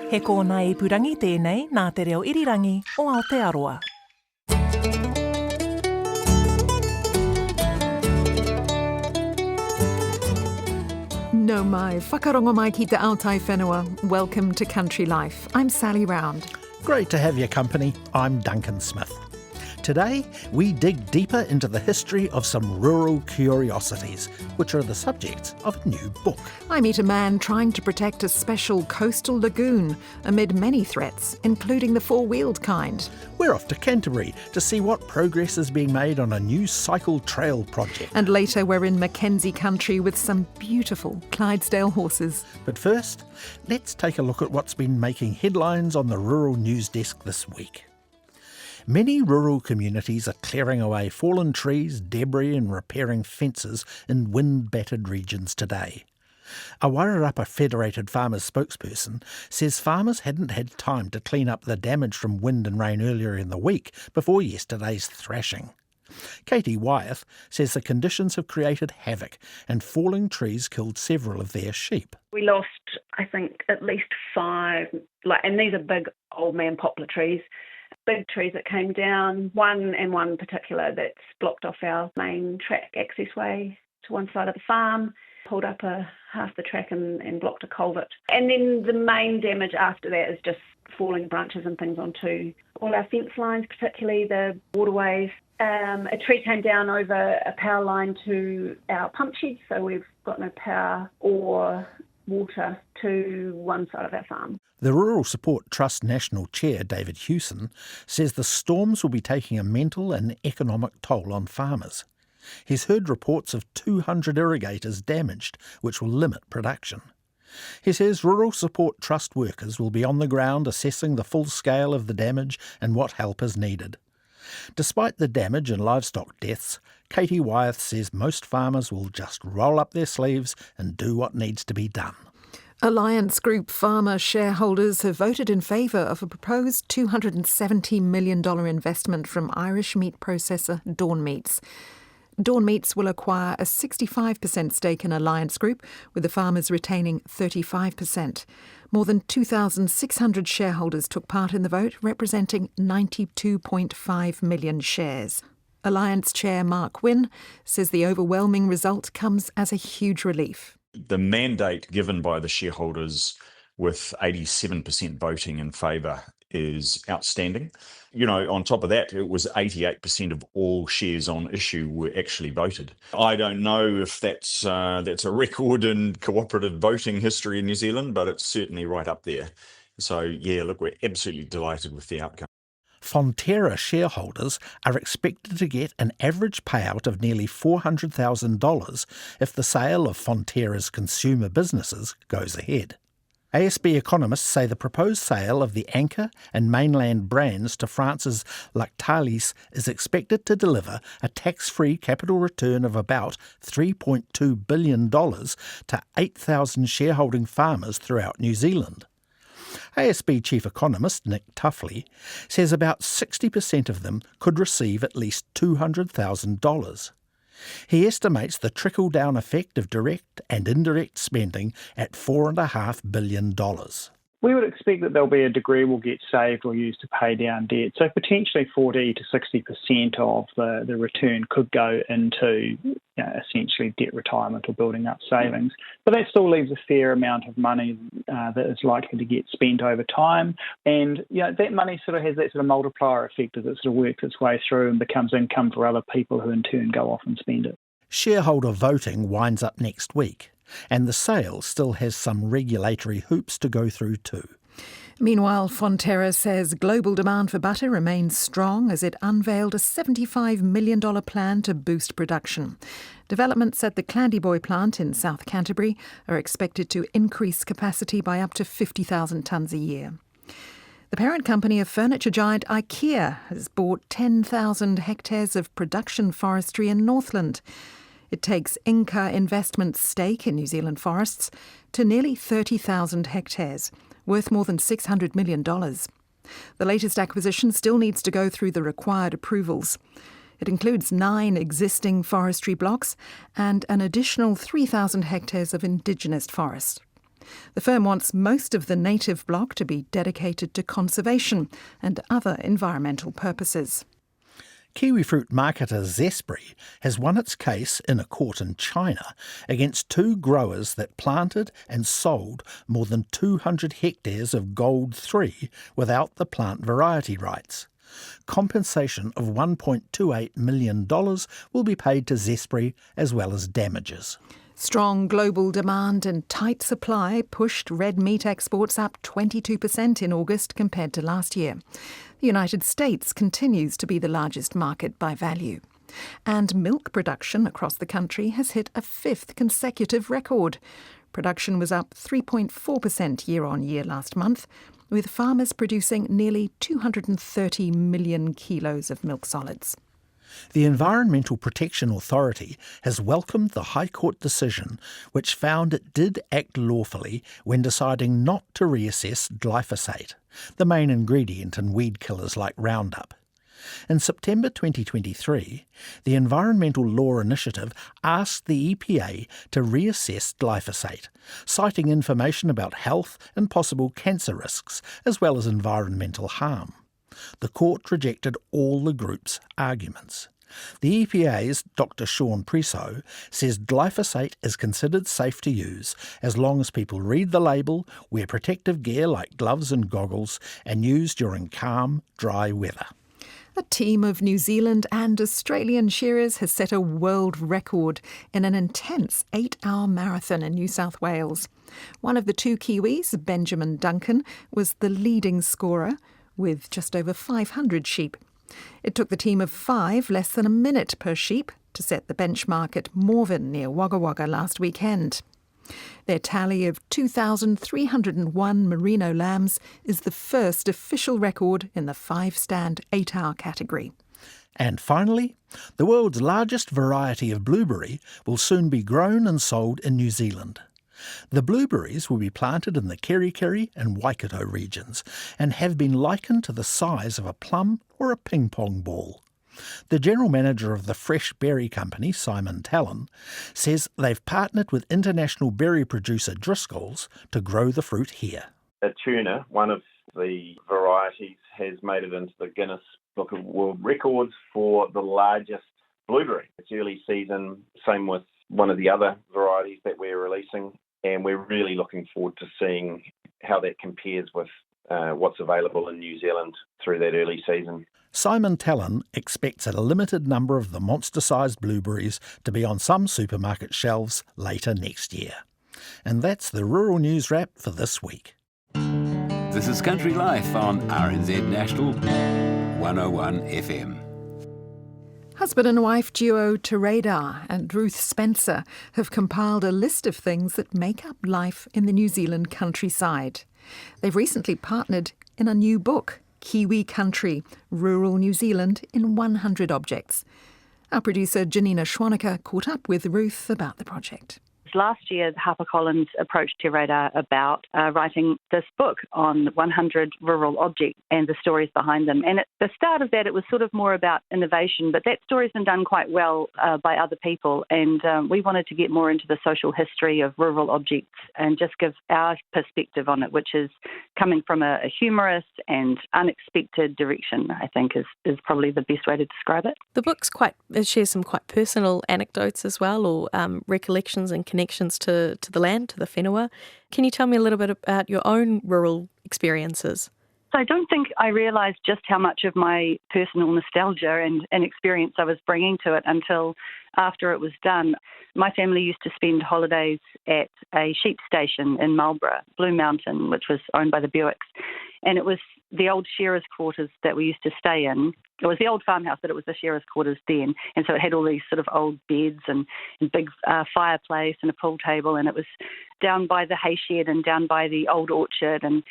He kōna I purangi tēnei nā te reo irirangi o Aotearoa. No mai, whakarongo mai ki te Aotai whenua. Welcome to Country Life. I'm Sally Round. Great to have your company. I'm Duncan Smith. Today, we dig deeper into the history of some rural curiosities, which are the subjects of a new book. I meet a man trying to protect a special coastal lagoon amid many threats, including the four-wheeled kind. We're off to Canterbury to see what progress is being made on a new cycle trail project. And later we're in Mackenzie country with some beautiful Clydesdale horses. But first, let's take a look at what's been making headlines on the rural news desk this week. Many rural communities are clearing away fallen trees, debris and repairing fences in wind-battered regions today. A Wairarapa Federated Farmers spokesperson says farmers hadn't had time to clean up the damage from wind and rain earlier in the week before yesterday's thrashing. Katie Wyeth says the conditions have created havoc and falling trees killed several of their sheep. We lost, I think, at least 5, and these are big old man poplar trees. Big trees that came down, one particular that's blocked off our main track access way to one side of the farm, pulled up half the track and blocked a culvert. And then the main damage after that is just falling branches and things onto all our fence lines, particularly the waterways. A tree came down over a power line to our pump shed, so we've got no power or water to one side of our farm. The Rural Support Trust National Chair, David Hewson, says the storms will be taking a mental and economic toll on farmers. He's heard reports of 200 irrigators damaged, which will limit production. He says Rural Support Trust workers will be on the ground assessing the full scale of the damage and what help is needed. Despite the damage and livestock deaths, Katie Wyeth says most farmers will just roll up their sleeves and do what needs to be done. Alliance Group farmer shareholders have voted in favour of a proposed $270 million investment from Irish meat processor Dawn Meats. Dawn Meats will acquire a 65% stake in Alliance Group, with the farmers retaining 35%. More than 2,600 shareholders took part in the vote, representing 92.5 million shares. Alliance Chair Mark Wynne says the overwhelming result comes as a huge relief. The mandate given by the shareholders with 87% voting in favour is outstanding. You know, on top of that, it was 88% of all shares on issue were actually voted. I don't know if that's a record in cooperative voting history in New Zealand, but it's certainly right up there. So, yeah, look, we're absolutely delighted with the outcome. Fonterra shareholders are expected to get an average payout of nearly $400,000 if the sale of Fonterra's consumer businesses goes ahead. ASB economists say the proposed sale of the Anchor and Mainland brands to France's Lactalis is expected to deliver a tax-free capital return of about $3.2 billion to 8,000 shareholding farmers throughout New Zealand. ASB Chief Economist Nick Tuffley says about 60% of them could receive at least $200,000. He estimates the trickle-down effect of direct and indirect spending at $4.5 billion. We would expect that there'll be a degree will get saved or used to pay down debt. So potentially 40 to 60% of the return could go into essentially debt retirement or building up savings. But that still leaves a fair amount of money that is likely to get spent over time. And that money sort of has that sort of multiplier effect as it sort of works its way through and becomes income for other people who in turn go off and spend it. Shareholder voting winds up next week, and the sale still has some regulatory hoops to go through too. Meanwhile, Fonterra says global demand for butter remains strong as it unveiled a $75 million plan to boost production. Developments at the Clydesdale plant in South Canterbury are expected to increase capacity by up to 50,000 tonnes a year. The parent company of furniture giant IKEA has bought 10,000 hectares of production forestry in Northland. It takes Inca Investment's stake in New Zealand forests to nearly 30,000 hectares, worth more than $600 million. The latest acquisition still needs to go through the required approvals. It includes 9 existing forestry blocks and an additional 3,000 hectares of indigenous forest. The firm wants most of the native block to be dedicated to conservation and other environmental purposes. Kiwifruit marketer Zespri has won its case in a court in China against two growers that planted and sold more than 200 hectares of Gold 3 without the plant variety rights. Compensation of $1.28 million will be paid to Zespri as well as damages. Strong global demand and tight supply pushed red meat exports up 22% in August compared to last year. The United States continues to be the largest market by value. And milk production across the country has hit a fifth consecutive record. Production was up 3.4% year-on-year last month, with farmers producing nearly 230 million kilos of milk solids. The Environmental Protection Authority has welcomed the High Court decision which found it did act lawfully when deciding not to reassess glyphosate, the main ingredient in weed killers like Roundup. In September 2023, the Environmental Law Initiative asked the EPA to reassess glyphosate, citing information about health and possible cancer risks as well as environmental harm. The court rejected all the group's arguments. The EPA's Dr. Sean Priso says glyphosate is considered safe to use as long as people read the label, wear protective gear like gloves and goggles, and use during calm, dry weather. A team of New Zealand and Australian shearers has set a world record in an intense 8-hour marathon in New South Wales. One of the two Kiwis, Benjamin Duncan, was the leading scorer, with just over 500 sheep. It took the team of 5 less than a minute per sheep to set the benchmark at Morven near Wagga Wagga last weekend. Their tally of 2,301 merino lambs is the first official record in the 5-stand 8-hour category. And finally, the world's largest variety of blueberry will soon be grown and sold in New Zealand. The blueberries will be planted in the Kerikeri and Waikato regions and have been likened to the size of a plum or a ping-pong ball. The general manager of the Fresh Berry Company, Simon Talon, says they've partnered with international berry producer Driscoll's to grow the fruit here. A tuna, one of the varieties, has made it into the Guinness Book of World Records for the largest blueberry. It's early season, same with one of the other varieties that we're releasing, and we're really looking forward to seeing how that compares with what's available in New Zealand through that early season. Simon Talon expects a limited number of the monster-sized blueberries to be on some supermarket shelves later next year. And that's the Rural News Wrap for this week. This is Country Life on RNZ National 101 FM. Husband and wife duo Teradar and Ruth Spencer have compiled a list of things that make up life in the New Zealand countryside. They've recently partnered in a new book, Kiwi Country, Rural New Zealand in 100 Objects. Our producer Janina Schwanecker caught up with Ruth about the project. Last year, HarperCollins approached Teradar about writing this book on 100 rural objects and the stories behind them. And at the start of that, it was sort of more about innovation, but that story's been done quite well by other people. And we wanted to get more into the social history of rural objects and just give our perspective on it, which is coming from a humorous and unexpected direction, I think is probably the best way to describe it. The book's it shares some quite personal anecdotes as well, or recollections and connections to the land, to the whenua. Can you tell me a little bit about your own rural experiences? So I don't think I realised just how much of my personal nostalgia and experience I was bringing to it until after it was done. My family used to spend holidays at a sheep station in Marlborough, Blue Mountain, which was owned by the Buicks. And it was the old shearers' quarters that we used to stay in. It was the old farmhouse, but it was the shearers' quarters then. And so it had all these sort of old beds and big fireplace and a pool table. And it was down by the hay shed and down by the old orchard and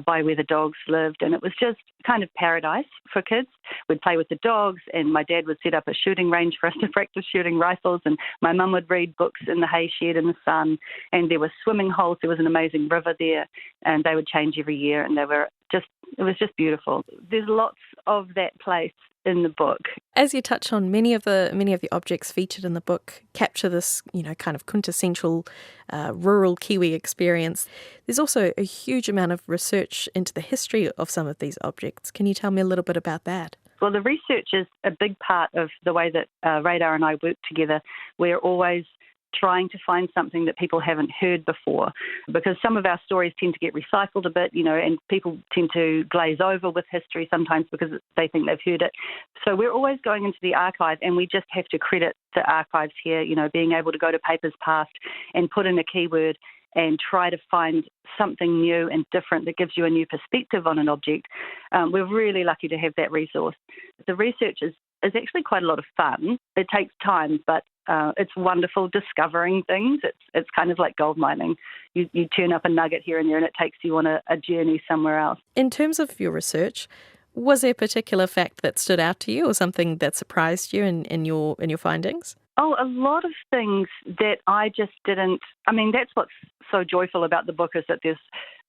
by where the dogs lived. And it was just kind of paradise for kids. We'd play with the dogs, and my dad would set up a shooting range for us to practice shooting rifles. And my mum would read books in the hay shed in the sun. And there were swimming holes. There was an amazing river there, and they would change every year. And they were just It was just beautiful. There's lots of that place in the book. As you touch on, many of the objects featured in the book capture this, kind of quintessential rural Kiwi experience. There's also a huge amount of research into the history of some of these objects. Can you tell me a little bit about that? Well, the research is a big part of the way that Radar and I work together. We're always trying to find something that people haven't heard before, because some of our stories tend to get recycled a bit, and people tend to glaze over with history sometimes because they think they've heard it. So we're always going into the archive, and we just have to credit the archives here, being able to go to Papers Past and put in a keyword and try to find something new and different that gives you a new perspective on an object. We're really lucky to have that resource. The research is actually quite a lot of fun. It takes time, but it's wonderful discovering things. It's kind of like gold mining. You turn up a nugget here and there, and it takes you on a journey somewhere else. In terms of your research, was there a particular fact that stood out to you, or something that surprised you in your findings? Oh, a lot of things that I just didn't. I mean, that's what's so joyful about the book, is that there's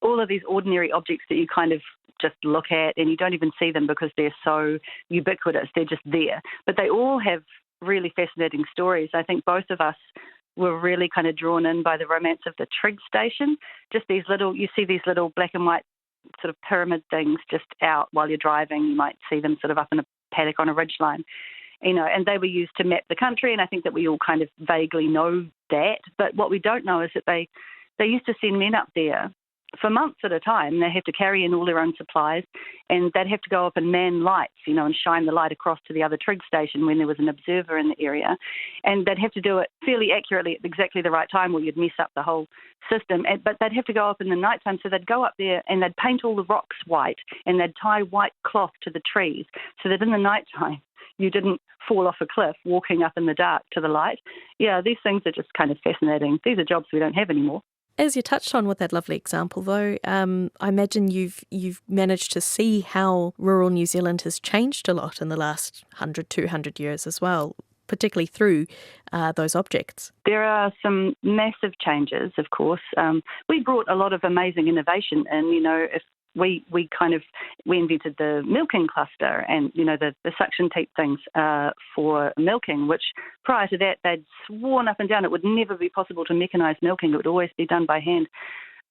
all of these ordinary objects that you kind of just look at and you don't even see them because they're so ubiquitous. They're just there. But they all have really fascinating stories. I think both of us were really kind of drawn in by the romance of the trig station. Just you see these little black and white sort of pyramid things just out while you're driving. You might see them sort of up in a paddock on a ridgeline. And they were used to map the country, and I think that we all kind of vaguely know that. But what we don't know is that they used to send men up there for months at a time. They had to carry in all their own supplies, and they'd have to go up and man lights, and shine the light across to the other trig station when there was an observer in the area. And they'd have to do it fairly accurately at exactly the right time, or you'd mess up the whole system. But they'd have to go up in the nighttime, so they'd go up there and they'd paint all the rocks white, and they'd tie white cloth to the trees so that in the nighttime you didn't fall off a cliff walking up in the dark to the light. Yeah, these things are just kind of fascinating. These are jobs we don't have anymore. As you touched on with that lovely example, though, I imagine you've managed to see how rural New Zealand has changed a lot in the last 100, 200 years as well, particularly through those objects. There are some massive changes, of course. We brought a lot of amazing innovation in, if we invented the milking cluster and, the suction teat things for milking, which prior to that they'd sworn up and down it would never be possible to mechanise milking. It would always be done by hand.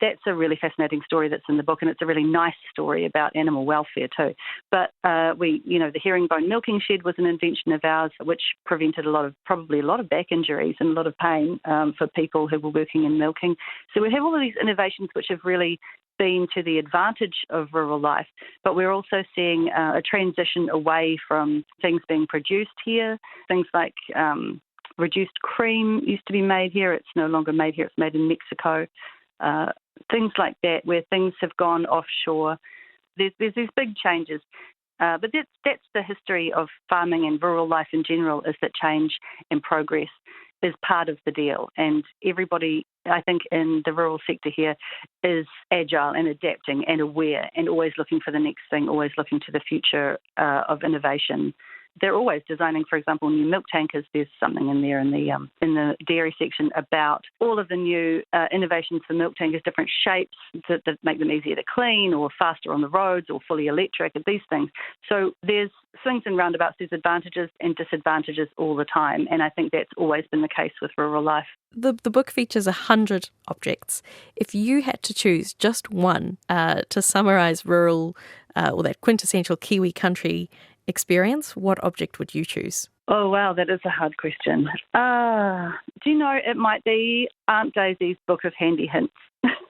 That's a really fascinating story that's in the book, and it's a really nice story about animal welfare too. But the herringbone milking shed was an invention of ours, which prevented probably a lot of back injuries and a lot of pain for people who were working in milking. So we have all of these innovations which have really been to the advantage of rural life, but we're also seeing a transition away from things being produced here. Things like reduced cream used to be made here. It's no longer made here. It's made in Mexico. Things like that, where things have gone offshore. There's these big changes. But that's the history of farming and rural life in general, is that change and progress is part of the deal. And everybody, I think, in the rural sector here is agile and adapting and aware and always looking for the next thing, always looking to the future of innovation. They're always designing, for example, new milk tankers. There's something in there in the dairy section about all of the new innovations for milk tankers, different shapes that make them easier to clean or faster on the roads or fully electric and these things. So there's swings and roundabouts, there's advantages and disadvantages all the time. And I think that's always been the case with rural life. The book features 100 objects. If you had to choose just one to summarise rural or that quintessential Kiwi country experience, what object would you choose? Oh, wow, that is a hard question. Do you know, it might be Aunt Daisy's Book of Handy Hints.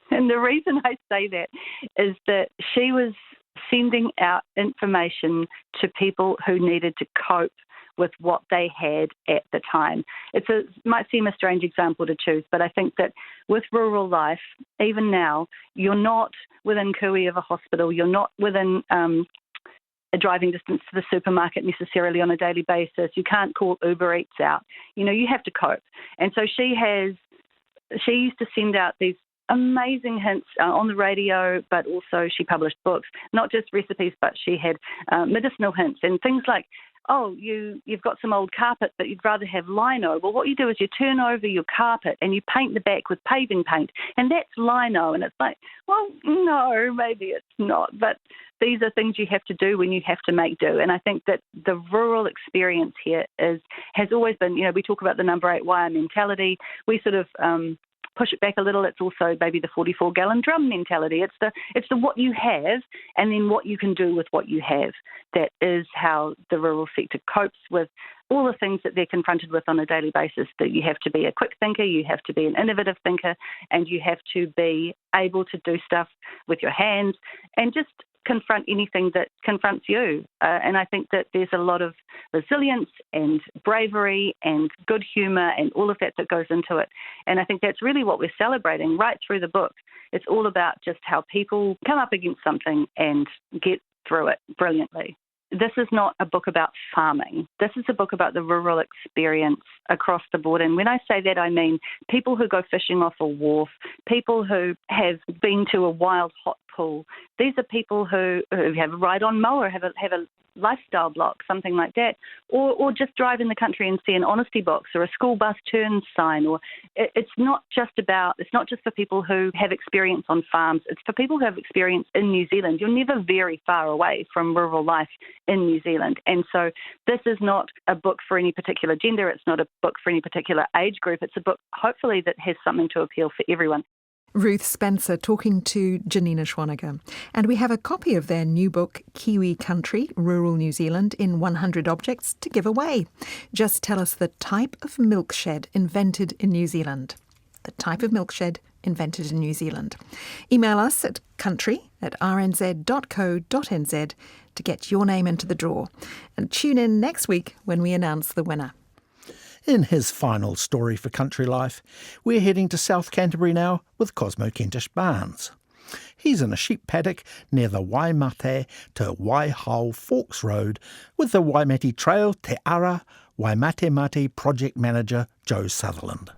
And the reason I say that is that she was sending out information to people who needed to cope with what they had at the time. It might seem a strange example to choose, but I think that with rural life, even now, you're not within cooey of a hospital, you're not within a driving distance to the supermarket necessarily on a daily basis. You can't call Uber Eats out. You have to cope. And so she used to send out these amazing hints on the radio, but also she published books, not just recipes, but she had medicinal hints and things like, oh, you've got some old carpet, but you'd rather have lino. Well, what you do is you turn over your carpet and you paint the back with paving paint, and that's lino. And it's like, well, no, maybe it's not. But these are things you have to do when you have to make do. And I think that the rural experience here has always been, we talk about the number 8 wire mentality. We sort of push it back a little. It's also maybe the 44-gallon drum mentality. It's the what you have and then what you can do with what you have. That is how the rural sector copes with all the things that they're confronted with on a daily basis, that you have to be a quick thinker, you have to be an innovative thinker, and you have to be able to do stuff with your hands and just confront anything that confronts you. And I think that there's a lot of resilience and bravery and good humour and all of that goes into it. And I think that's really what we're celebrating right through the book. It's all about just how people come up against something and get through it brilliantly. This is not a book about farming. This is a book about the rural experience across the board. And when I say that, I mean people who go fishing off a wharf, people who have been to a wild hot pool. These are people who have a ride-on mower, have a lifestyle block, something like that, or just drive in the country and see an honesty box or a school bus turns sign. Or it's not just for people who have experience on farms. It's for people who have experience in New Zealand. You're never very far away from rural life in New Zealand. And so this is not a book for any particular gender. It's not a book for any particular age group. It's a book, hopefully, that has something to appeal for everyone. Ruth Spencer talking to Janina Schwaniger. And we have a copy of their new book, Kiwi Country, Rural New Zealand, in 100 Objects to give away. Just tell us the type of milk shed invented in New Zealand. The type of milk shed invented in New Zealand. Email us at country@rnz.co.nz to get your name into the draw. And tune in next week when we announce the winner. In his final story for Country Life, we're heading to South Canterbury now with Cosmo Kentish Barnes. He's in a sheep paddock near the Waimate to Waihau Forks Road with the Waimate Trail Te Ara Waimate project manager Joe Sutherland.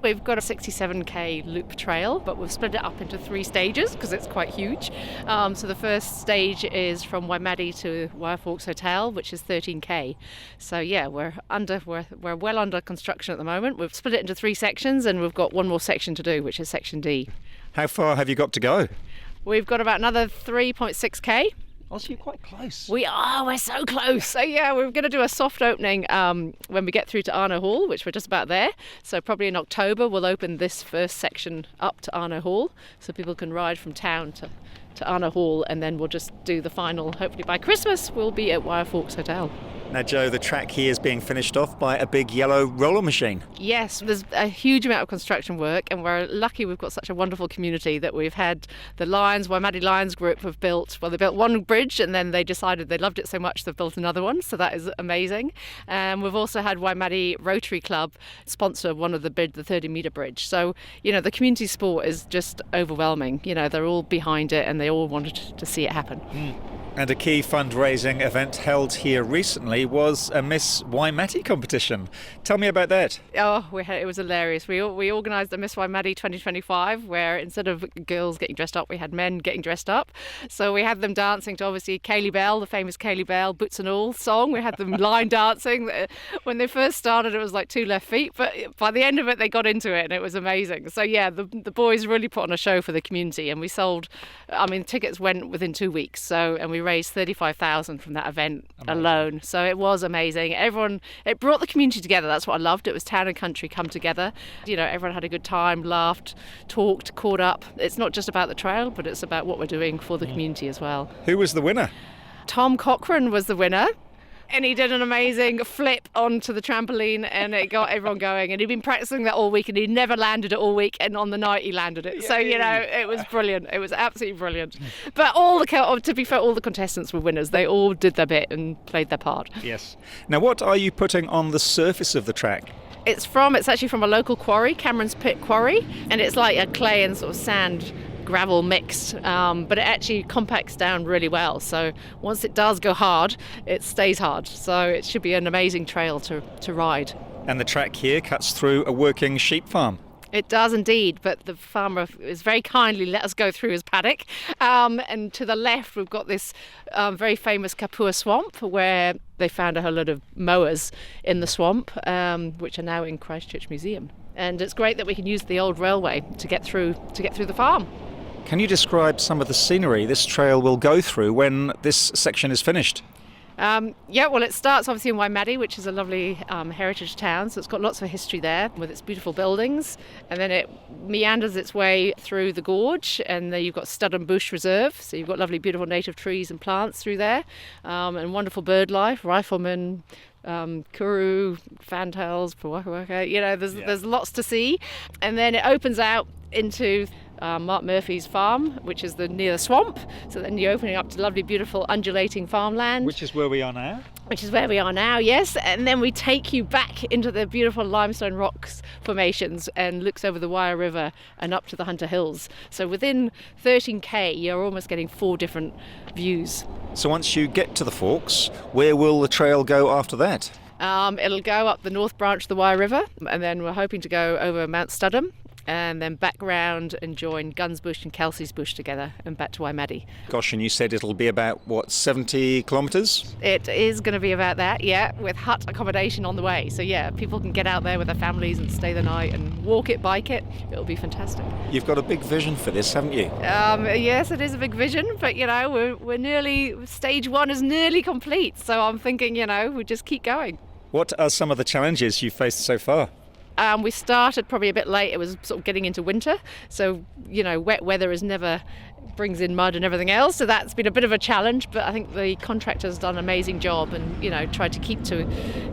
We've got a 67k loop trail, but we've split it up into 3 stages because it's quite huge. So the first stage is from Waimate to Waihau Forks Hotel, which is 13k. So yeah, we're well under construction at the moment. We've split it into 3 sections, and we've got one more section to do, which is section D. How far have you got to go? We've got about another 3.6k. Oh, so you're quite close. We're so close. So yeah, we're going to do a soft opening when we get through to Arno Hall, which we're just about there. So probably in October we'll open this first section up to Arno Hall, so people can ride from town to Arno Hall, and then we'll just do the final. Hopefully by Christmas we'll be at Waihau Forks Hotel. Now, Joe, the track here is being finished off by a big yellow roller machine. Yes, there's a huge amount of construction work, and we're lucky we've got such a wonderful community that we've had the Waimate Lions group have built, they built one bridge and then they decided they loved it so much they've built another one, so that is amazing. We've also had Waimate Rotary Club sponsor one of the 30-metre bridge. So, the community sport is just overwhelming. They're all behind it and they all wanted to see it happen. And a key fundraising event held here recently was a Miss Waimate competition. Tell me about that. Oh, it was hilarious. We organised a Miss Waimate 2025 where instead of girls getting dressed up, we had men getting dressed up. So we had them dancing to obviously Kaylee Bell, the famous Kaylee Bell, Boots and All song. We had them line dancing. When they first started, it was like 2 left feet, but by the end of it, they got into it and it was amazing. So yeah, the boys really put on a show for the community, and we sold, tickets went within 2 weeks. And we raised $35,000 from that event alone. So it was amazing. It brought the community together. That's what I loved. It was town and country come together. Everyone had a good time, laughed, talked, caught up. It's not just about the trail, but it's about what we're doing for the community as well. Who was the winner? Tom Cochrane was the winner. And he did an amazing flip onto the trampoline and it got everyone going. And he'd been practicing that all week and he'd never landed it all week. And on the night he landed it. Yay. So, it was brilliant. It was absolutely brilliant. But to be fair, all the contestants were winners. They all did their bit and played their part. Yes. Now, what are you putting on the surface of the track? It's actually from a local quarry, Cameron's Pit Quarry. And it's like a clay and sort of sand gravel mixed, but it actually compacts down really well, so once it does go hard it stays hard, so it should be an amazing trail to ride. And the track here cuts through a working sheep farm. It does indeed, but the farmer is very kindly let us go through his paddock, and to the left we've got this very famous Kapua swamp where they found a whole lot of mowers in the swamp, which are now in Christchurch Museum, and it's great that we can use the old railway to get through the farm. Can you describe some of the scenery this trail will go through when this section is finished? Well, it starts obviously in Waimate, which is a lovely heritage town, so it's got lots of history there with its beautiful buildings, and then it meanders its way through the gorge, and there you've got Studham Bush Reserve, so you've got lovely beautiful native trees and plants through there, and wonderful bird life, riflemen, kuru, fantails, pawaka, there's lots to see. And then it opens out into Mark Murphy's farm, which is near the swamp. So then you're opening up to lovely, beautiful, undulating farmland. Which is where we are now? Which is where we are now, yes. And then we take you back into the beautiful limestone rocks formations and looks over the Waia River and up to the Hunter Hills. So within 13k, you're almost getting 4 different views. So once you get to the Forks, where will the trail go after that? It'll go up the north branch of the Waia River, and then we're hoping to go over Mount Studham, and then back round and join Guns Bush and Kelsey's Bush together and back to Waimate. Gosh, and you said it'll be about, 70 kilometres? It is going to be about that, yeah, with hut accommodation on the way. So, yeah, people can get out there with their families and stay the night and walk it, bike it. It'll be fantastic. You've got a big vision for this, haven't you? Yes, it is a big vision, but, we're nearly, stage 1 is nearly complete. So I'm thinking, we just keep going. What are some of the challenges you've faced so far? We started probably a bit late. It was sort of getting into winter. So, wet weather never brings in mud and everything else. So that's been a bit of a challenge. But I think the contractor's done an amazing job and, tried to keep to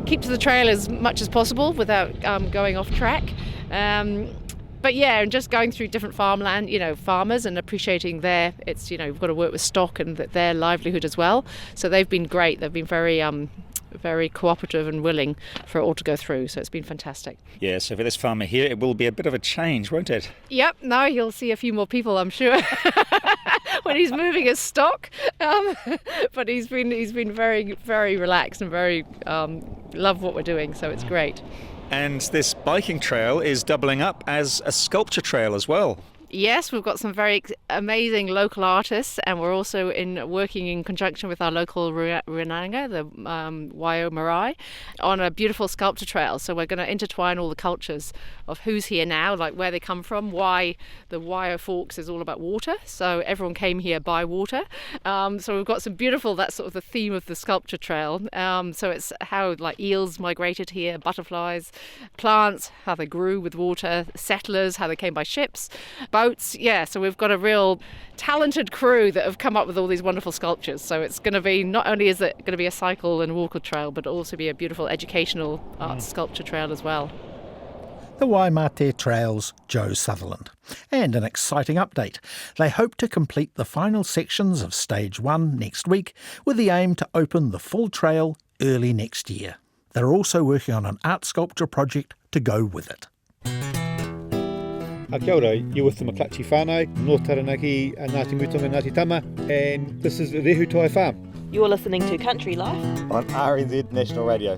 the trail as much as possible without going off track. But yeah, and just going through different farmland, farmers and appreciating we've got to work with stock and their livelihood as well. So they've been great. They've been very cooperative and willing for it all to go through, so it's been fantastic. Yeah, so for this farmer here, it will be a bit of a change, won't it? Yep, no, you'll see a few more people, I'm sure, when he's moving his stock. But he's been very, very relaxed and very love what we're doing, so it's great. And this biking trail is doubling up as a sculpture trail as well. Yes, we've got some very amazing local artists, and we're also working in conjunction with our local Runanga, the Waio Marae, on a beautiful sculpture trail. So we're going to intertwine all the cultures of who's here now, like where they come from, why the Waio Forks is all about water. So everyone came here by water. So we've got some beautiful, that's sort of the theme of the sculpture trail. So it's how eels migrated here, butterflies, plants, how they grew with water, settlers, how they came by ships, boats, so we've got a real talented crew that have come up with all these wonderful sculptures. So it's going to be, not only is it going to be a cycle and walk trail, but also be a beautiful educational art sculpture trail as well. The Waimate Trail's Joe Sutherland. And an exciting update. They hope to complete the final sections of Stage 1 next week, with the aim to open the full trail early next year. They're also working on an art sculpture project to go with it. Kia ora, you're with the McClatchy whānau, North Taranaki, Ngāti Mutonga, Ngāti Tama, and this is Rehutai Farm. You're listening to Country Life on RNZ National Radio.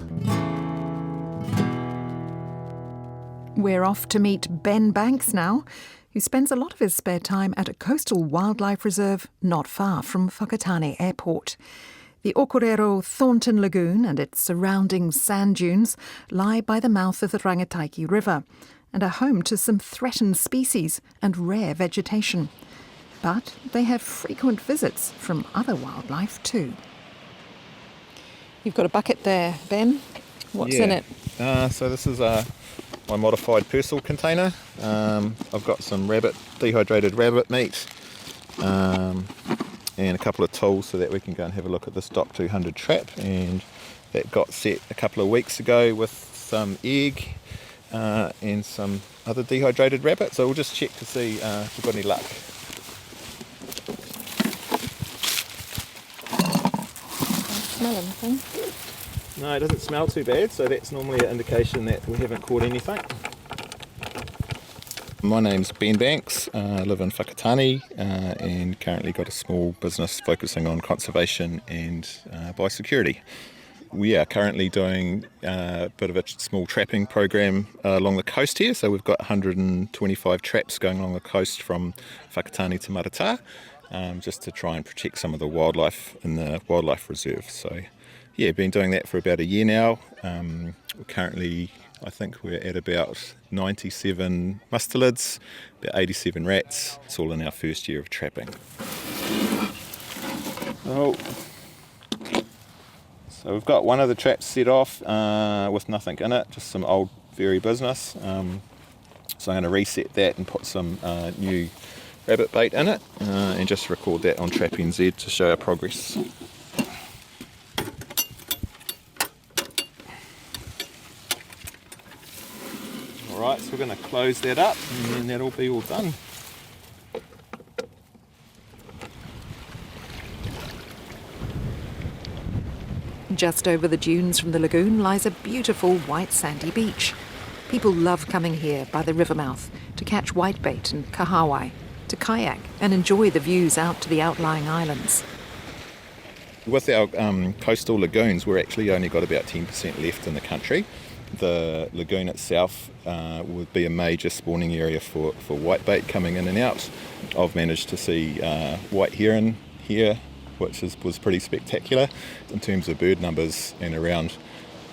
We're off to meet Ben Banks now, who spends a lot of his spare time at a coastal wildlife reserve not far from Whakatane Airport. The Okorero Thornton Lagoon and its surrounding sand dunes lie by the mouth of the Rangataiki River and are home to some threatened species and rare vegetation. But they have frequent visits from other wildlife too. You've got a bucket there, Ben. What's in it? So this is my modified Purcell container. I've got some dehydrated rabbit meat, and a couple of tools so that we can go and have a look at this Dock 200 trap, and that got set a couple of weeks ago with some egg and some other dehydrated rabbit. So we'll just check to see if we've got any luck. Don't smell anything. No, it doesn't smell too bad, so that's normally an indication that we haven't caught anything. My name's Ben Banks. I live in Whakatane and currently got a small business focusing on conservation and biosecurity. We are currently doing a bit of a small trapping program along the coast here. So we've got 125 traps going along the coast from Whakatane to Marata, just to try and protect some of the wildlife in the wildlife reserve. So yeah, been doing that for about a year now. We're currently I think we're at about 97 mustelids, about 87 rats. It's all in our first year of trapping. Oh. So we've got one of the traps set off with nothing in it, just some old fairy business. So I'm going to reset that and put some new rabbit bait in it and just record that on Trap NZ to show our progress. Alright, so we're going to close that up and then that'll be all done. Just over the dunes from the lagoon lies a beautiful white sandy beach. People love coming here by the river mouth to catch whitebait and kahawai, to kayak and enjoy the views out to the outlying islands. With our coastal lagoons, we're actually only got about 10% left in the country. The lagoon itself would be a major spawning area for whitebait coming in and out. I've managed to see white heron here, which was pretty spectacular in terms of bird numbers, and around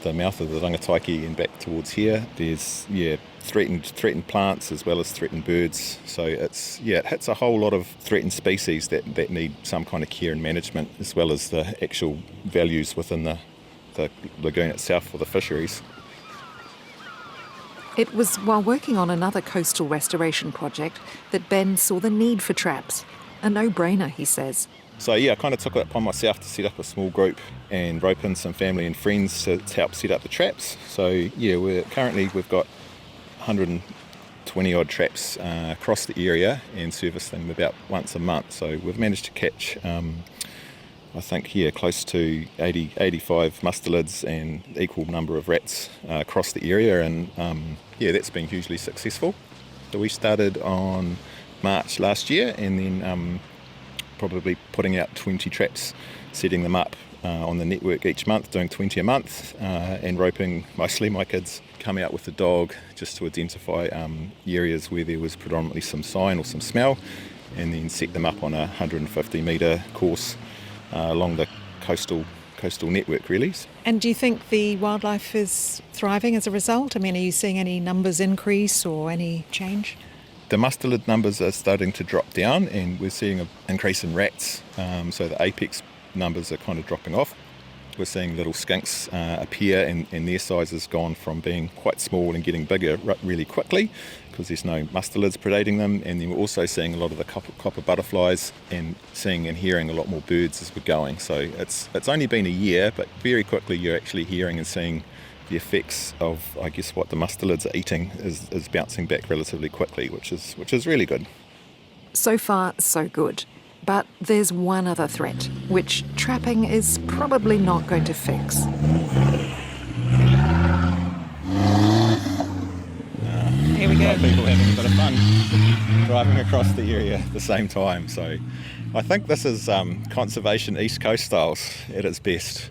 the mouth of the Rangataiki and back towards here there's threatened plants as well as threatened birds. So it hits a whole lot of threatened species that need some kind of care and management, as well as the actual values within the lagoon itself for the fisheries. It was while working on another coastal restoration project that Ben saw the need for traps. A no-brainer, he says. So I kind of took it upon myself to set up a small group and rope in some family and friends to help set up the traps. So we've got 120 odd traps across the area and service them about once a month. So we've managed to catch I think close to 85 mustelids and equal number of rats across the area, and that's been hugely successful. So we started on March last year, and then probably putting out 20 traps, setting them up on the network each month, doing 20 a month, and roping. Mostly my kids come out with the dog just to identify areas where there was predominantly some sign or some smell, and then set them up on a 150 metre course along the coastal network, really. And do you think the wildlife is thriving as a result? I mean, are you seeing any numbers increase or any change? The mustelid numbers are starting to drop down, and we're seeing an increase in rats, so the apex numbers are kind of dropping off. We're seeing little skinks appear, and their size has gone from being quite small and getting bigger really quickly because there's no mustelids predating them. And then we're also seeing a lot of the copper butterflies, and seeing and hearing a lot more birds as we're going. So it's only been a year, but very quickly you're actually hearing and seeing the effects of, I guess, what the mustelids are eating is bouncing back relatively quickly, which is really good. So far, so good. But there's one other threat, which trapping is probably not going to fix. Here we go. People having a bit of fun driving across the area at the same time. So I think this is conservation East Coast styles at its best.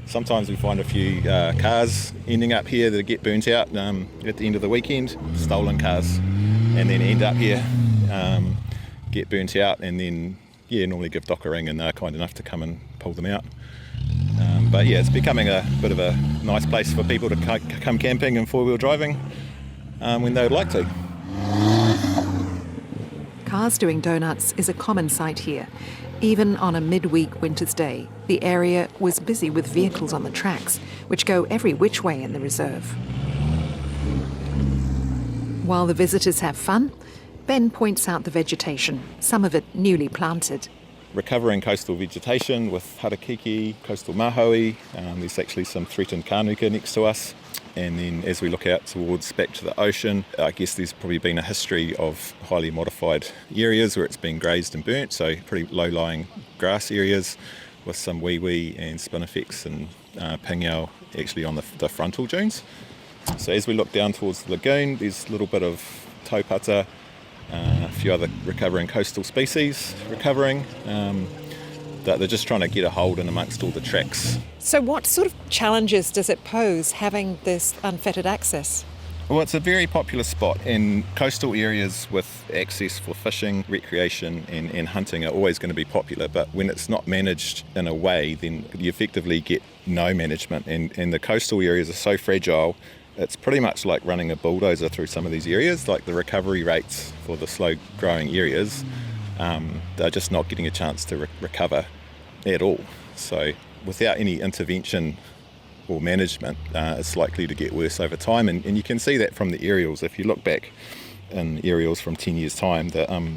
Sometimes we find a few cars ending up here that get burnt out at the end of the weekend, stolen cars, and then end up here, get burnt out, and then normally give Doc a ring and they're kind enough to come and pull them out. But it's becoming a bit of a nice place for people to come camping and four-wheel driving when they would like to. Cars doing donuts is a common sight here. Even on a midweek winter's day, the area was busy with vehicles on the tracks, which go every which way in the reserve. While the visitors have fun, Ben points out the vegetation, some of it newly planted. Recovering coastal vegetation with harakiki, coastal mahoe. There's actually some threatened kānuka next to us. And then as we look out towards back to the ocean, I guess there's probably been a history of highly modified areas where it's been grazed and burnt, so pretty low-lying grass areas with some wee and spinifex and pingao actually on the frontal dunes. So as we look down towards the lagoon, there's a little bit of taupata, a few other recovering coastal species recovering. That they're just trying to get a hold in amongst all the tracks. So what sort of challenges does it pose having this unfettered access? Well, it's a very popular spot, and coastal areas with access for fishing, recreation and hunting are always going to be popular, but when it's not managed in a way, then you effectively get no management, and the coastal areas are so fragile it's pretty much like running a bulldozer through some of these areas. Like the recovery rates for the slow growing areas, they're just not getting a chance to recover at all. So without any intervention or management, it's likely to get worse over time. And you can see that from the aerials. If you look back in aerials from 10 years' time, the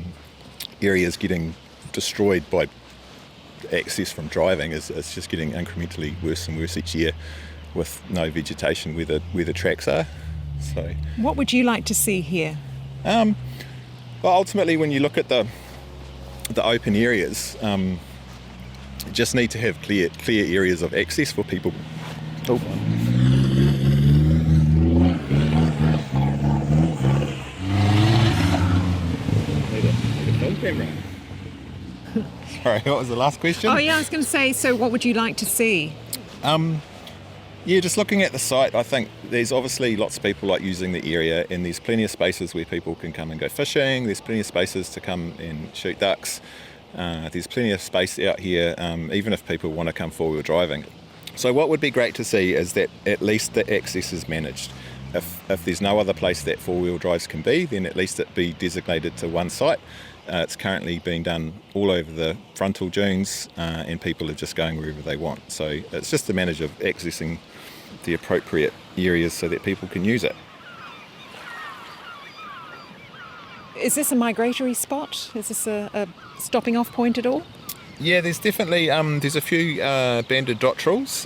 areas getting destroyed by access from driving is just getting incrementally worse and worse each year with no vegetation where the tracks are. So, what would you like to see here? Well, ultimately, when you look at the open areas, you just need to have clear areas of access for people. Oh. Need a film camera. Sorry, what was the last question? Oh yeah, I was going to say, so what would you like to see? Yeah, just looking at the site, I think there's obviously lots of people like using the area, and there's plenty of spaces where people can come and go fishing. There's plenty of spaces to come and shoot ducks. There's plenty of space out here, even if people want to come four-wheel driving. So what would be great to see is that at least the access is managed. If there's no other place that four-wheel drives can be, then at least it be designated to one site. It's currently being done all over the frontal dunes, and people are just going wherever they want. So it's just a matter of accessing the appropriate areas so that people can use it. Is this a migratory spot? Is this a stopping off point at all? Yeah, there's definitely there's a few banded dotterels.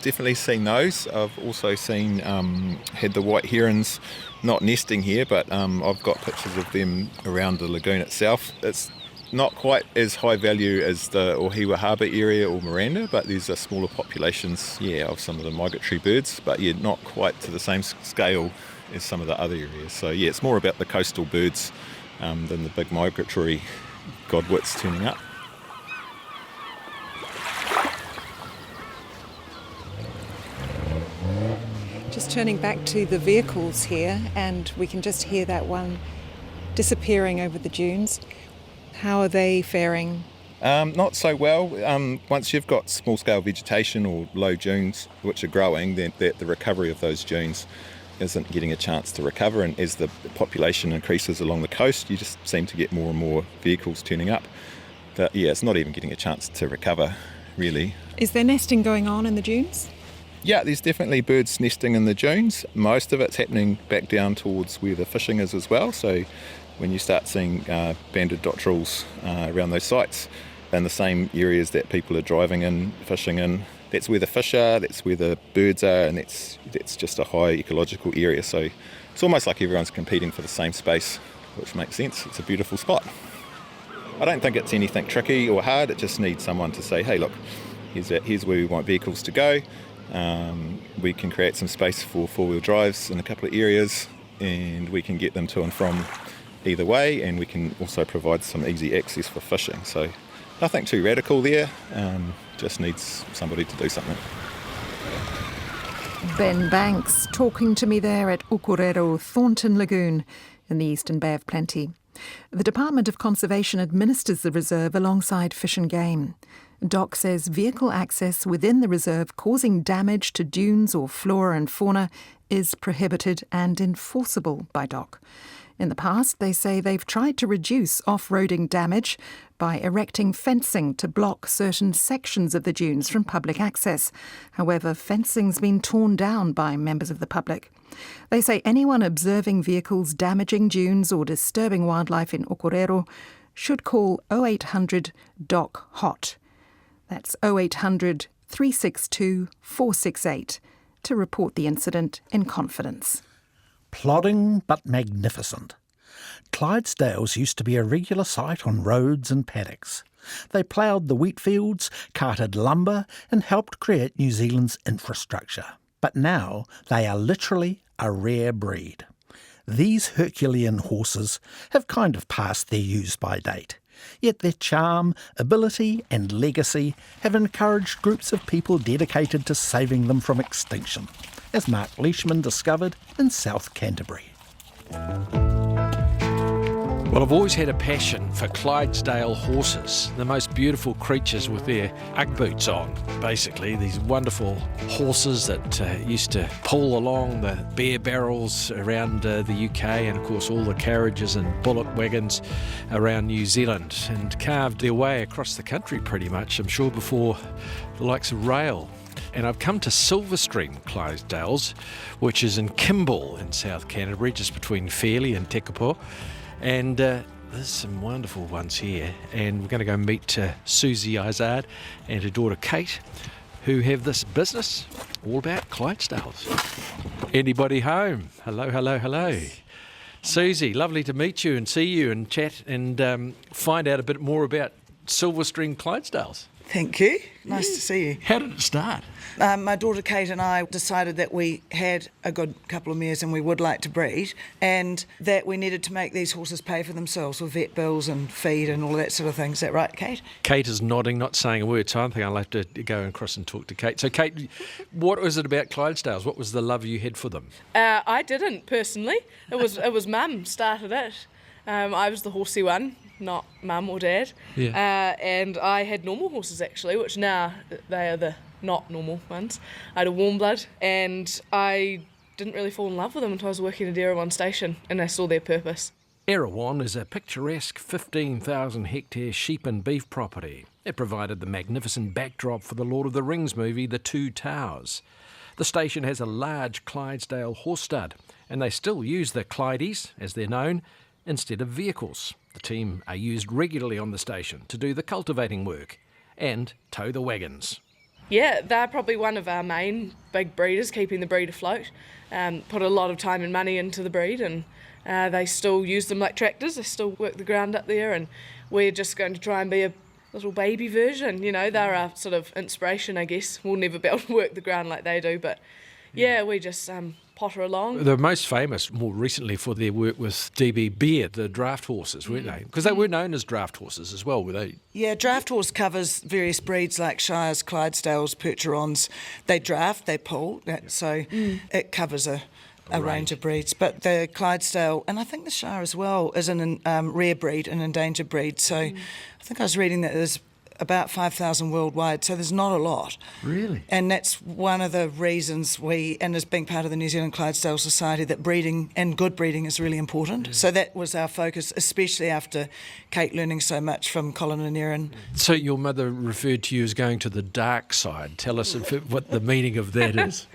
Definitely seen those. I've also seen had the white herons not nesting here, but I've got pictures of them around the lagoon itself. It's not quite as high value as the Ohiwa Harbour area or Miranda, but there's a smaller populations, of some of the migratory birds, but not quite to the same scale as some of the other areas. So it's more about the coastal birds than the big migratory godwits turning up. Just turning back to the vehicles here, and we can just hear that one disappearing over the dunes. How are they faring? Not so well. Once you've got small-scale vegetation or low dunes which are growing, then the recovery of those dunes isn't getting a chance to recover, and as the population increases along the coast, you just seem to get more and more vehicles turning up. But it's not even getting a chance to recover, really. Is there nesting going on in the dunes? Yeah, there's definitely birds nesting in the dunes. Most of it's happening back down towards where the fishing is as well. So when you start seeing banded dotterels around those sites in the same areas that people are driving in, fishing in, that's where the fish are, that's where the birds are, and that's just a high ecological area. So it's almost like everyone's competing for the same space, which makes sense. It's a beautiful spot. I don't think it's anything tricky or hard. It just needs someone to say, hey, look, here's where we want vehicles to go. We can create some space for four-wheel drives in a couple of areas, and we can get them to and from either way, and we can also provide some easy access for fishing. So nothing too radical there, just needs somebody to do something. Ben Banks talking to me there at Ukurero Thornton Lagoon in the Eastern Bay of Plenty. The Department of Conservation administers the reserve alongside Fish and Game. DOC says vehicle access within the reserve causing damage to dunes or flora and fauna is prohibited and enforceable by DOC. In the past, they say they've tried to reduce off-roading damage by erecting fencing to block certain sections of the dunes from public access. However, fencing's been torn down by members of the public. They say anyone observing vehicles damaging dunes or disturbing wildlife in Ukurero should call 0800 DOC HOT. That's 0800 362 468 to report the incident in confidence. Plodding but magnificent. Clydesdales used to be a regular sight on roads and paddocks. They ploughed the wheat fields, carted lumber and helped create New Zealand's infrastructure. But now they are literally a rare breed. These Herculean horses have kind of passed their use-by date. Yet their charm, ability and legacy have encouraged groups of people dedicated to saving them from extinction, as Mark Leishman discovered in South Canterbury. Well, I've always had a passion for Clydesdale horses, the most beautiful creatures with their Ugg boots on. Basically, these wonderful horses that used to pull along the beer barrels around the UK, and of course all the carriages and bullock wagons around New Zealand, and carved their way across the country pretty much, I'm sure, before the likes of rail. And I've come to Silverstream Clydesdales, which is in Kimble in South Canterbury, just between Fairlie and Tekapo. And there's some wonderful ones here. And we're going to go meet Susie Izard and her daughter Kate, who have this business all about Clydesdales. Anybody home? Hello, hello, hello. Susie, lovely to meet you and see you and chat and find out a bit more about Silverstream Clydesdales. Thank you. Nice to see you. How did it start? My daughter Kate and I decided that we had a good couple of mares and we would like to breed, and that we needed to make these horses pay for themselves with vet bills and feed and all that sort of thing. Is that right, Kate? Kate is nodding, not saying a word, so I think I'll have to go across and talk to Kate. So, Kate, what was it about Clydesdales? What was the love you had for them? I didn't, personally. It was Mum started it. I was the horsey one, not Mum or Dad. Yeah. And I had normal horses, actually, which now they are the not normal ones. I had a warm blood, and I didn't really fall in love with them until I was working at Erewhon Station, and I saw their purpose. Erewhon is a picturesque 15,000 hectare sheep and beef property. It provided the magnificent backdrop for the Lord of the Rings movie, The Two Towers. The station has a large Clydesdale horse stud, and they still use the Clydes, as they're known, instead of vehicles. The team are used regularly on the station to do the cultivating work and tow the wagons. Yeah, they're probably one of our main big breeders, keeping the breed afloat. Put a lot of time and money into the breed, and they still use them like tractors. They still work the ground up there, and we're just going to try and be a little baby version. You know, they're our sort of inspiration, I guess. We'll never be able to work the ground like they do, but yeah, we just potter along. They're most famous more recently for their work with DB Beard, the draft horses, weren't they? Because they were known as draft horses as well, were they? Yeah, draft horse covers various breeds like Shires, Clydesdales, Percherons. They draft, they pull, so it covers a range of breeds. But the Clydesdale, and I think the Shire as well, is an rare breed, an endangered breed. So I think I was reading that there's about 5,000 worldwide, so there's not a lot. Really? And that's one of the reasons and as being part of the New Zealand Clydesdale Society, that breeding and good breeding is really important. So that was our focus, especially after Kate learning so much from Colin and Erin. So your mother referred to you as going to the dark side. Tell us what the meaning of that is.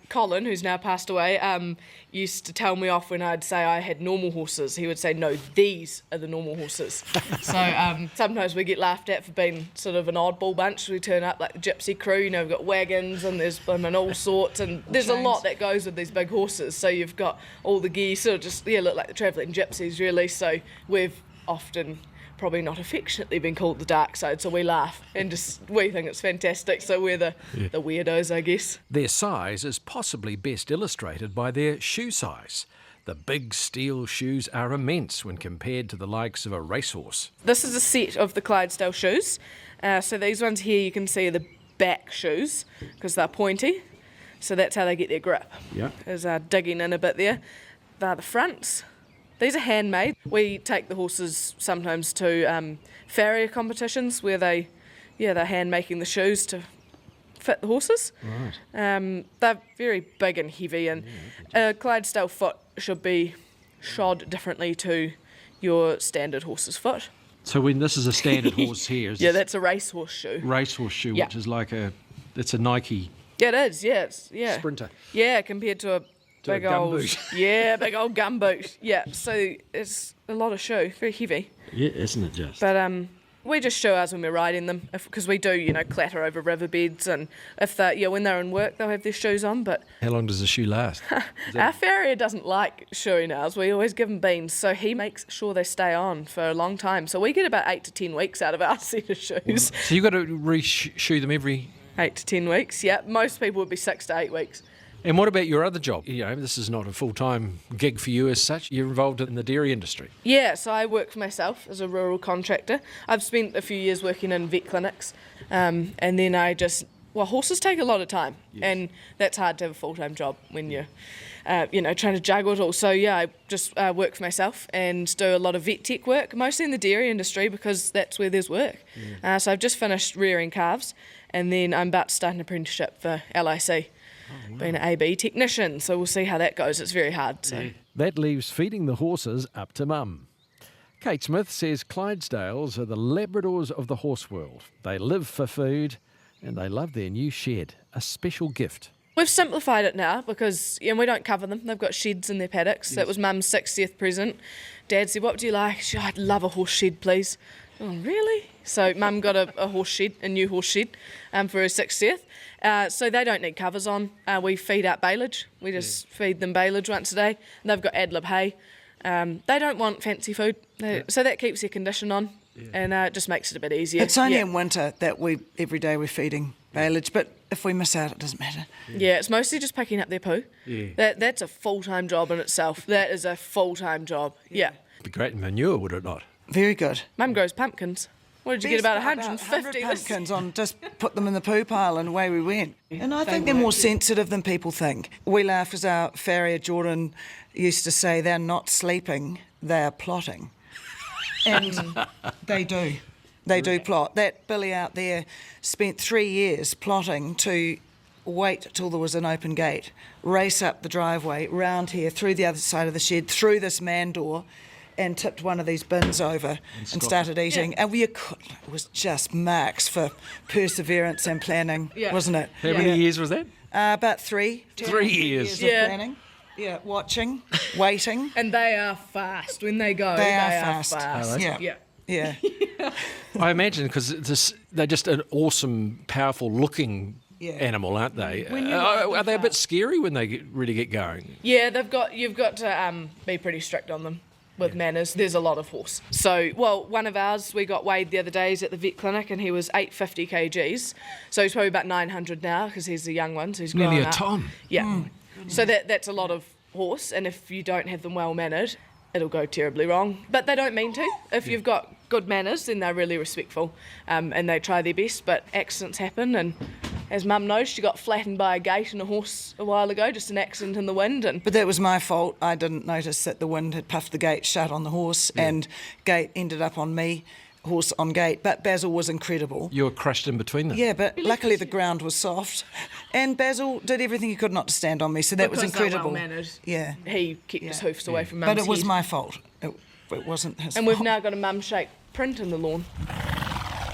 Colin, who's now passed away, used to tell me off when I'd say I had normal horses. He would say, no, these are the normal horses. So sometimes we get laughed at for being sort of an oddball bunch. We turn up like the gypsy crew, you know, we've got wagons and there's all sorts, and there's a lot that goes with these big horses. So you've got all the gear, sort of just, look like the travelling gypsies really. So we've often probably not affectionately been called the dark side, so we laugh and we think it's fantastic, so we're the weirdos, I guess. Their size is possibly best illustrated by their shoe size. The big steel shoes are immense when compared to the likes of a racehorse. This is a set of the Clydesdale shoes. So these ones here you can see are the back shoes because they're pointy, so that's how they get their grip. Yeah. Is digging in a bit there. They're the fronts. These are handmade. We take the horses sometimes to farrier competitions where they're hand making the shoes to fit the horses. Right. They're very big and heavy, and a Clydesdale foot should be shod differently to your standard horse's foot. So when this is a standard horse here, that's a racehorse shoe. Racehorse shoe, which is like it's a Nike. Yeah, it is. Sprinter. Yeah, compared to a big old gumboot. Yeah, so it's a lot of shoe, very heavy. Yeah, isn't it just? But we just show ours when we're riding them, because we do, clatter over riverbeds, and if when they're in work, they'll have their shoes on. But how long does the shoe last? Our farrier doesn't like shoeing ours. We always give him beans, so he makes sure they stay on for a long time. So we get about 8 to 10 weeks out of our set of shoes. So you've got to re-shoe them every 8 to 10 weeks. Yeah, most people would be 6 to 8 weeks. And what about your other job? This is not a full-time gig for you as such. You're involved in the dairy industry. Yeah, so I work for myself as a rural contractor. I've spent a few years working in vet clinics, and then I just Well, horses take a lot of time, and that's hard to have a full-time job when you're, trying to juggle it all. So, I just work for myself and do a lot of vet tech work, mostly in the dairy industry because that's where there's work. So I've just finished rearing calves, and then I'm about to start an apprenticeship for LIC, being an AB technician. So we'll see how that goes. It's very hard. So. That leaves feeding the horses up to Mum. Kate Smith says Clydesdales are the Labradors of the horse world. They live for food and they love their new shed, a special gift. We've simplified it now because we don't cover them. They've got sheds in their paddocks. That was Mum's 60th present. Dad said, what do you like? She said, I'd love a horse shed, please. Oh, really? So Mum got a horse shed, a new horse shed for her 60th. So they don't need covers on. We feed out baleage. We just feed them baleage once a day. And they've got ad lib hay. They don't want fancy food, so that keeps their condition on, and it just makes it a bit easier. It's only in winter that every day we're feeding baleage, but if we miss out, it doesn't matter. Yeah, it's mostly just picking up their poo. That's a full-time job in itself. That is a full-time job. Yeah. It'd be great manure, would it not? Very good. Mum grows pumpkins. What did you get, about 150? Pumpkins on, just put them in the poo pile and away we went. And I think they're more sensitive than people think. We laugh because our farrier Jordan used to say they're not sleeping, they're plotting. And they do. They do plot. That Billy out there spent 3 years plotting to wait till there was an open gate, race up the driveway, round here, through the other side of the shed, through this man door, and tipped one of these bins over and started eating. And it was just max for perseverance and planning, wasn't it? How many years was that? About 3. 3 years. Of planning. Yeah, watching, waiting. And they are fast. When they go, they are fast. Oh, Yeah. I imagine because they're just an awesome, powerful looking animal, aren't they? Are they a bit scary when they really get going? Yeah, you've got to be pretty strict on them with manners. There's a lot of horse. So, one of ours, we got weighed the other days at the vet clinic and he was 850 kgs. So he's probably about 900 now because he's a young one, so he's growing nearly a up. ton. Yeah. So that's a lot of horse, and if you don't have them well mannered, it'll go terribly wrong. But they don't mean to. If you've got good manners, then they're really respectful, and they try their best, but accidents happen, and as Mum knows, she got flattened by a gate and a horse a while ago, just an accident in the wind. But that was my fault. I didn't notice that the wind had puffed the gate shut on the horse, and gate ended up on me, horse on gate. But Basil was incredible. You were crushed in between them. Yeah, but luckily the ground was soft, and Basil did everything he could not to stand on me, so that was incredible. Yeah. He kept his hoofs away from Mum's But it was head. my fault. It wasn't his fault. And we've now got a mum-shaped print in the lawn.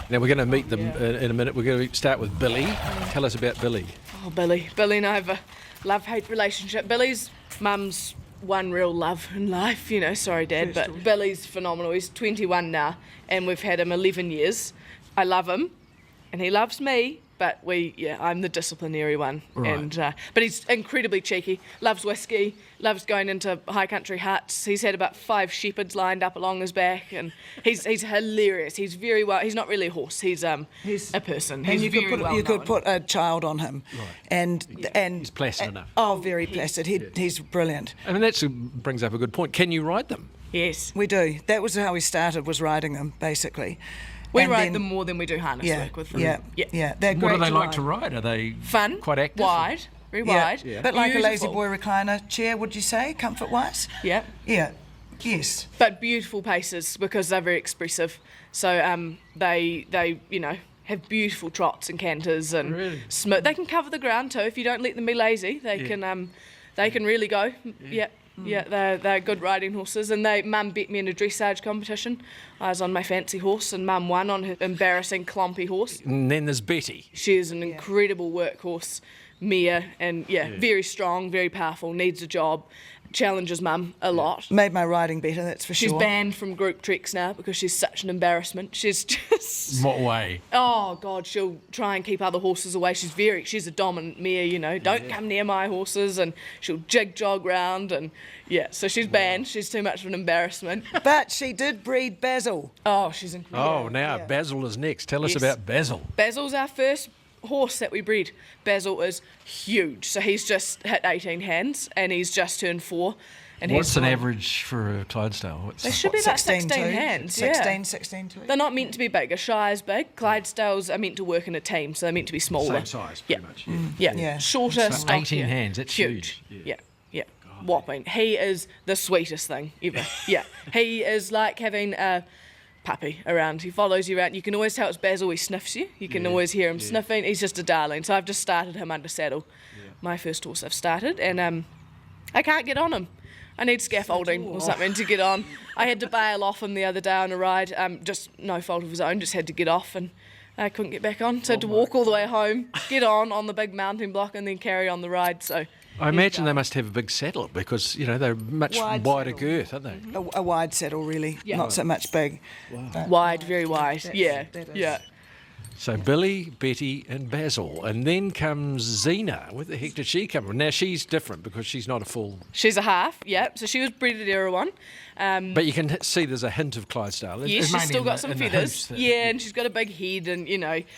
Now we're going to meet them in a minute. We're going to start with Billy. Tell us about Billy. Oh, Billy. Billy and I have a love-hate relationship. Billy's mum's one real love in life, sorry Dad, but Billy's phenomenal. He's 21 now and we've had him 11 years. I love him and he loves me, but I'm the disciplinary one. Right. And but he's incredibly cheeky, loves whiskey, loves going into high country huts. He's had about 5 shepherds lined up along his back, and he's hilarious. He's very well. He's not really a horse. He's a person. And He's you could put a child on him, and he's placid enough. Oh, very placid. He's brilliant. I mean, that brings up a good point. Can you ride them? Yes, we do. That was how we started, was riding them basically. We ride them more than we do harness work with them. Yeah. They're what great do they to like ride. to ride? Are they fun, quite active? Wide, very wide. Yeah. But like Beautiful. a lazy boy recliner chair, would you say, comfort-wise? Yeah. Yeah. Yes. But beautiful paces because they're very expressive. So they have beautiful trots and canters and smooth. They can cover the ground too if you don't let them be lazy. They can really go. Yeah. Yeah, they're good riding horses, and Mum beat me in a dressage competition. I was on my fancy horse, and Mum won on her embarrassing clumpy horse. And then there's Betty. She is an incredible workhorse mare, and very strong, very powerful, needs a job, challenges Mum a lot. Made my riding better, that's for sure. She's banned from group treks now because she's such an embarrassment. She's just... What way? Oh, God, she'll try and keep other horses away. She's a dominant mare, don't come near my horses, and she'll jig-jog round, and so she's banned. She's too much of an embarrassment. But she did breed Basil. Oh, she's incredible. Oh, now Basil is next. Tell us about Basil. Basil's our first horse that we bred. Basil is huge, so he's just hit 18 hands and he's just turned 4. And what's an average for a Clydesdale? They should be about 16 too. hands. 16 too. They're not meant to be big. A Shire's big. Clydesdales are meant to work in a team, so they're meant to be smaller. Same size, pretty much. Yeah. Shorter, So stockier. 18 hands, that's huge. Yeah. Whopping. He is the sweetest thing ever. Yeah. He is like having a puppy around. He follows you around. You can always tell it's Basil. He sniffs you. You can always hear him sniffing. He's just a darling. So I've just started him under saddle. My first horse I've started, and I can't get on him. I need scaffolding or something to get on. I had to bail off him the other day on a ride, just no fault of his own, just had to get off, and I couldn't get back on. So I had to walk all the way home, get on the big mounting block, and then carry on the ride. So I imagine they must have a big saddle because, they're much wider girth, aren't they? A wide saddle, really, not so much big. Wow. Wide, very wide, yeah. So Billy, Betty and Basil. And then comes Zena. Where the heck did she come from? Now, she's different because she's not a full... She's a half, yeah. So she was bred at Erawan. But you can see there's a hint of Clydesdale. Yes, she's still got some feathers. Yeah, and she's got a big head and,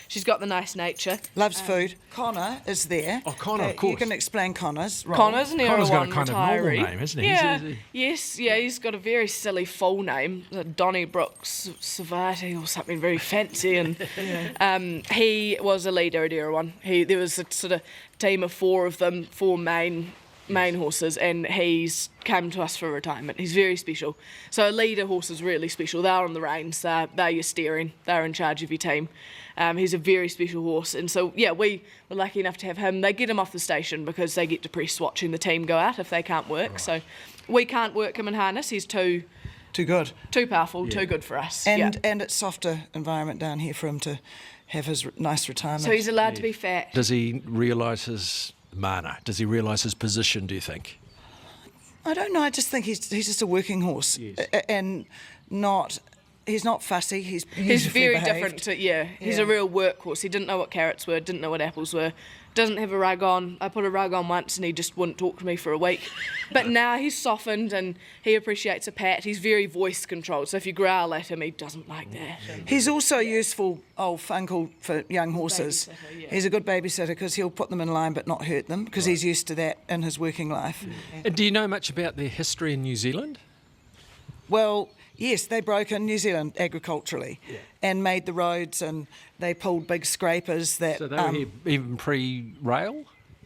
she's got the nice nature. Loves food. Connor is there. Oh, Connor, of course. You can explain Connor's role. Connor's an Connor's got a Erawan kind of retiree. normal name, isn't he? Yeah, he's got a very silly full name, Donnybrook Savati or something very fancy. And he was a leader at Erawan. There was a sort of team of four of them, four main horses, and he's come to us for retirement. He's very special. So a leader horse is really special. They're on the reins, they're your steering, they're in charge of your team. He's a very special horse, and so we were lucky enough to have him. They get him off the station because they get depressed watching the team go out if they can't work. Right. So we can't work him in harness. He's too good, too powerful, too good for us. And it's softer environment down here for him to have his nice retirement. So he's allowed to be fat. Does he realise his mana? Does he realise his position, do you think? I don't know. I just think he's just a working horse, and he's not fussy. He's very behaved. different to He's a real workhorse. He didn't know what carrots were, didn't know what apples were. Doesn't have a rug on. I put a rug on once and he just wouldn't talk to me for a week. But now he's softened and he appreciates a pat. He's very voice controlled. So if you growl at him, he doesn't like that. He's also a useful old uncle for young horses. He's a good babysitter because he'll put them in line but not hurt them because he's used to that in his working life. And do you know much about their history in New Zealand? Well, yes, they broke in New Zealand agriculturally and made the roads, and they pulled big scrapers that... So they were here even pre-rail?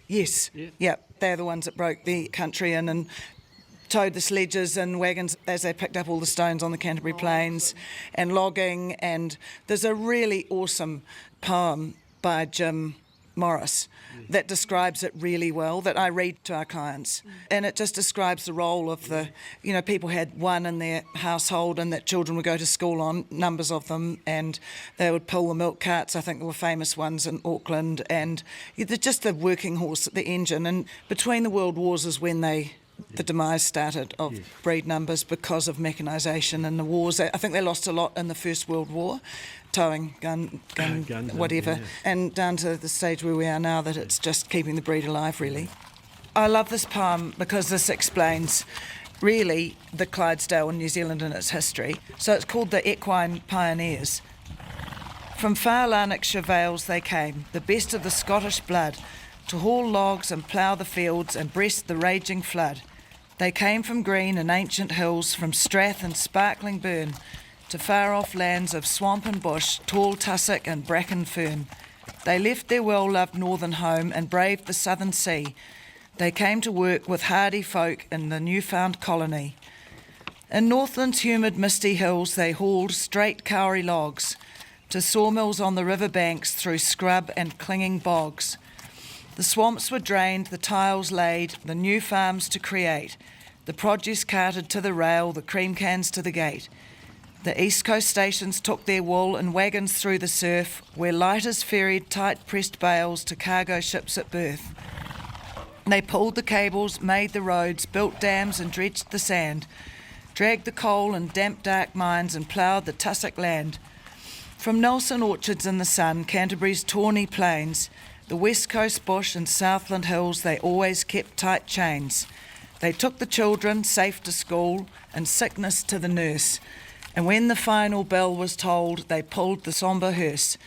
Yes, they're the ones that broke the country in and towed the sledges and wagons as they picked up all the stones on the Canterbury Plains and logging. And there's a really awesome poem by Jim Morris that describes it really well, that I read to our clients, and it just describes the role of the, people had one in their household and that children would go to school on, numbers of them, and they would pull the milk carts. I think there were famous ones in Auckland, and just the working horse, the engine. And between the World Wars is when the demise started of breed numbers because of mechanisation and the wars. I think they lost a lot in the First World War, towing, gun whatever, and down to the stage where we are now that it's just keeping the breed alive, really. I love this poem because this explains really the Clydesdale in New Zealand and its history. So it's called The Equine Pioneers. From far Lanarkshire vales they came, the best of the Scottish blood, to haul logs and plough the fields and breast the raging flood. They came from green and ancient hills, from strath and sparkling burn, to far-off lands of swamp and bush, tall tussock and bracken fern. They left their well-loved northern home and braved the southern sea. They came to work with hardy folk in the newfound colony. In Northland's humid, misty hills they hauled straight kauri logs, to sawmills on the river banks through scrub and clinging bogs. The swamps were drained, the tiles laid, the new farms to create, the produce carted to the rail, the cream cans to the gate. The East Coast stations took their wool in wagons through the surf, where lighters ferried tight-pressed bales to cargo ships at berth. They pulled the cables, made the roads, built dams and dredged the sand, dragged the coal in damp, dark mines and ploughed the tussock land. From Nelson orchards in the sun, Canterbury's tawny plains, the West Coast bush and Southland hills, they always kept tight chains. They took the children safe to school and sickness to the nurse. And when the final bell was tolled, they pulled the sombre hearse.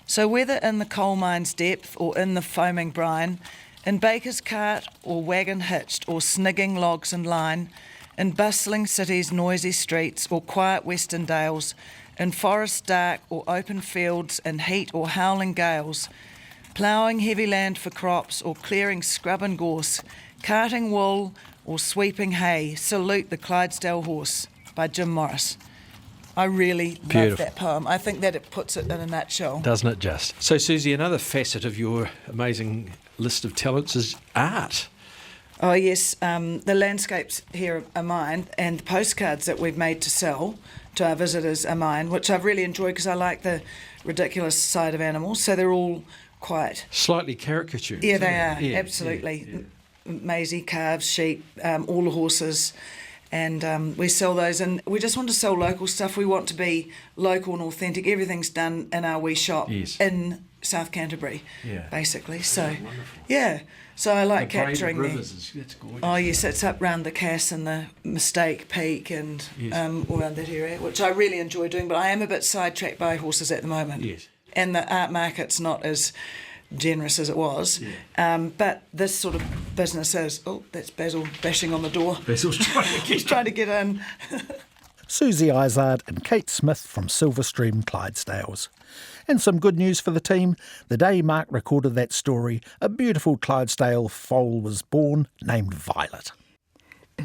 So whether in the coal mine's depth or in the foaming brine, in baker's cart or wagon hitched or snigging logs in line, in bustling cities' noisy streets or quiet western dales, in forests dark or open fields in heat or howling gales, ploughing heavy land for crops or clearing scrub and gorse, carting wool or sweeping hay, salute the Clydesdale horse by Jim Morris. I really love that poem. I think that it puts it in a nutshell. Doesn't it just? So, Susie, another facet of your amazing list of talents is art. Oh, yes. The landscapes here are mine, and the postcards that we've made to sell to our visitors are mine, which I've really enjoyed because I like the ridiculous side of animals. So they're all quite... Slightly caricatured. Yeah, they are. Yeah, absolutely. Yeah. Maisie, calves, sheep, all the horses. And we sell those, and we just want to sell local stuff. We want to be local and authentic. Everything's done in our wee shop in South Canterbury, basically. So, so I like capturing the rivers. That's gorgeous. Oh yes, it's up round the Cass and the Mistake Peak and all around that area, which I really enjoy doing. But I am a bit sidetracked by horses at the moment. Yes, and the art market's not as generous as it was, but this sort of business is. Oh, that's Basil bashing on the door. Basil's trying to get in. Susie Izard and Kate Smith from Silverstream Clydesdales. And some good news for the team. The day Mark recorded that story, a beautiful Clydesdale foal was born named Violet.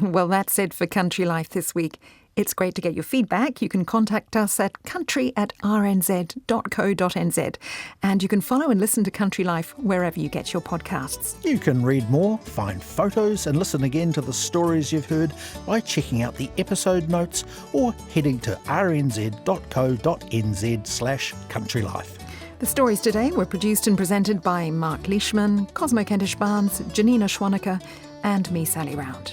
Well, that's it for Country Life this week. It's great to get your feedback. You can contact us at country@rnz.co.nz, and you can follow and listen to Country Life wherever you get your podcasts. You can read more, find photos and listen again to the stories you've heard by checking out the episode notes or heading to rnz.co.nz/countrylife. The stories today were produced and presented by Mark Leishman, Cosmo Kentish-Barnes, Janina Schwanecker and me, Sally Round.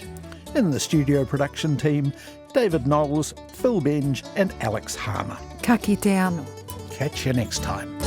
In the studio production team, David Knowles, Phil Benge and Alex Harmer. Ka kite anō. Catch you next time.